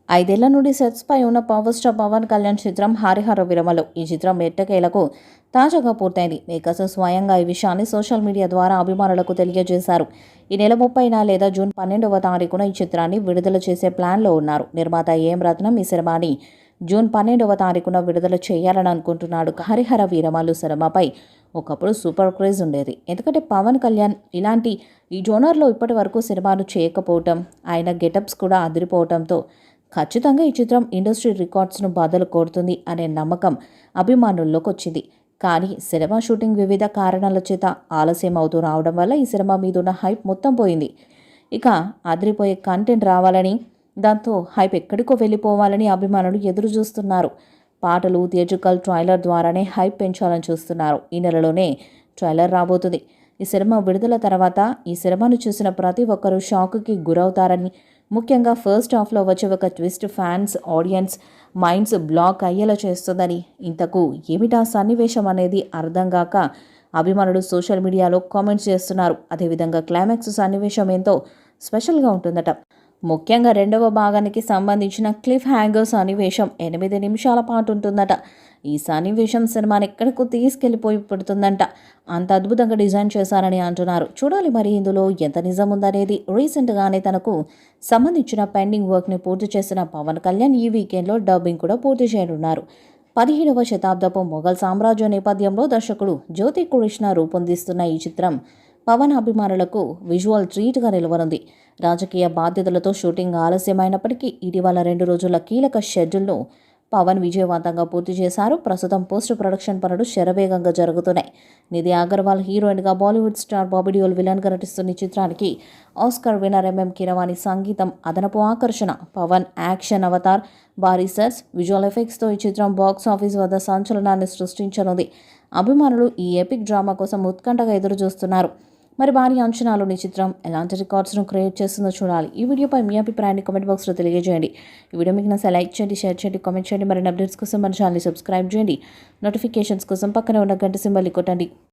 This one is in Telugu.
ఐదేళ్ల నుండి సెట్స్పై ఉన్న పవర్ స్టార్ పవన్ కళ్యాణ్ చిత్రం హరిహర విరమలు. ఈ చిత్రం ఎట్టకేలకు తాజాగా పూర్తయింది. మేకర్స్ స్వయంగా ఈ విషయాన్ని సోషల్ మీడియా ద్వారా అభిమానులకు తెలియజేశారు. ఈ నెల 30న లేదా జూన్ 12వ తారీఖున ఈ చిత్రాన్ని విడుదల చేసే ప్లాన్లో ఉన్నారు. నిర్మాత ఏం రత్నం ఈ సినిమాని జూన్ 12వ తారీఖున విడుదల చేయాలని అనుకుంటున్నాడు. హరిహర వీరమలు సినిమాపై ఒకప్పుడు సూపర్ క్రేజ్ ఉండేది. ఎందుకంటే పవన్ కళ్యాణ్ ఇలాంటి ఈ జోనర్లో ఇప్పటి వరకు సినిమాలు చేయకపోవటం, ఆయన గెటప్స్ కూడా అదిరిపోవటంతో ఖచ్చితంగా ఈ చిత్రం ఇండస్ట్రీ రికార్డ్స్ను బదులు కొడుతుంది అనే నమ్మకం అభిమానుల్లోకి వచ్చింది. కానీ సినిమా షూటింగ్ వివిధ కారణాల చేత ఆలస్యం అవుతూ రావడం వల్ల ఈ సినిమా మీదున్న హైప్ మొత్తం పోయింది. ఇక అదిరిపోయే కంటెంట్ రావాలని, దాంతో హైప్ ఎక్కడికో వెళ్ళిపోవాలని అభిమానులు ఎదురు చూస్తున్నారు. పాటలు, థియేట్రికల్ ట్రైలర్ ద్వారానే హైప్ పెంచాలని చూస్తున్నారు. ఈ నెలలోనే ట్రైలర్ రాబోతుంది. ఈ సినిమా విడుదల తర్వాత ఈ సినిమాను చూసిన ప్రతి ఒక్కరూ షాక్కి గురవుతారని, ముఖ్యంగా ఫస్ట్ హాఫ్లో వచ్చే ఒక twist fans, audience minds block అయ్యేలా చేస్తుందని, ఇంతకు ఏమిటా సన్నివేశం అనేది అర్థం కాక అభిమానులు సోషల్ మీడియాలో కామెంట్స్ చేస్తున్నారు. అదేవిధంగా క్లైమాక్స్ సన్నివేశం ఎంతో స్పెషల్గా ఉంటుందట. ముఖ్యంగా రెండవ భాగానికి సంబంధించిన క్లిఫ్ హ్యాంగర్ సన్నివేశం 8 నిమిషాల పాటు ఉంటుందట. ఈ సన్నివేశం సినిమాని ఎక్కడికో తీసుకెళ్లిపోయి పెడుతుందంట. అంత అద్భుతంగా డిజైన్ చేశారని అంటున్నారు. చూడాలి మరి ఇందులో ఎంత నిజం ఉందనేది. రీసెంట్గానే తనకు సంబంధించిన పెండింగ్ వర్క్ని పూర్తి చేసిన పవన్ కళ్యాణ్ ఈ వీకెండ్లో డబ్బింగ్ కూడా పూర్తి చేయనున్నారు. 17వ శతాబ్దపు మొఘల్ సామ్రాజ్య నేపథ్యంలో దర్శకుడు జ్యోతి కృష్ణ రూపొందిస్తున్న ఈ చిత్రం పవన్ అభిమానులకు విజువల్ ట్రీట్గా నిలవనుంది. రాజకీయ బాధ్యతలతో షూటింగ్ ఆలస్యమైనప్పటికీ ఇటీవల 2 రోజుల కీలక షెడ్యూల్ను పవన్ విజయవంతంగా పూర్తి చేశారు. ప్రస్తుతం పోస్ట్ ప్రొడక్షన్ పనులు శరవేగంగా జరుగుతున్నాయి. నిధి అగర్వాల్ హీరోయిన్గా, బాలీవుడ్ స్టార్ బాబీ డియోల్ విలన్గా నటిస్తున్న ఈ చిత్రానికి ఆస్కార్ విన్నర్ ఎంఎం కీరవాణి సంగీతం అదనపు ఆకర్షణ. పవన్ యాక్షన్ అవతార్, భారీ సెట్స్, విజువల్ ఎఫెక్ట్స్తో ఈ చిత్రం బాక్స్ ఆఫీస్ వద్ద సంచలనాన్ని సృష్టించనుంది. అభిమానులు ఈ ఎపిక్ డ్రామా కోసం ఉత్కంఠగా ఎదురు చూస్తున్నారు. మరి భారీ అంచనాలు ఈ చిత్రం ఎలాంటి రికార్డ్స్ను క్రియేట్ చేస్తుందో చూడాలి. ఈ వీడియోపై మీ అభిప్రాయాన్ని కామెంట్ బాక్స్లో తెలియజేయండి. ఈ వీడియో మీకు నచ్చితే లైక్ చేయండి, షేర్ చేయండి, కామెంట్ చేయండి. మరిన్ని అప్డేట్స్ కోసం మన ఛానల్ని సబ్స్క్రైబ్ చేయండి. నోటిఫికేషన్స్ కోసం పక్కనే ఉన్న గంట సింబల్ని కొట్టండి.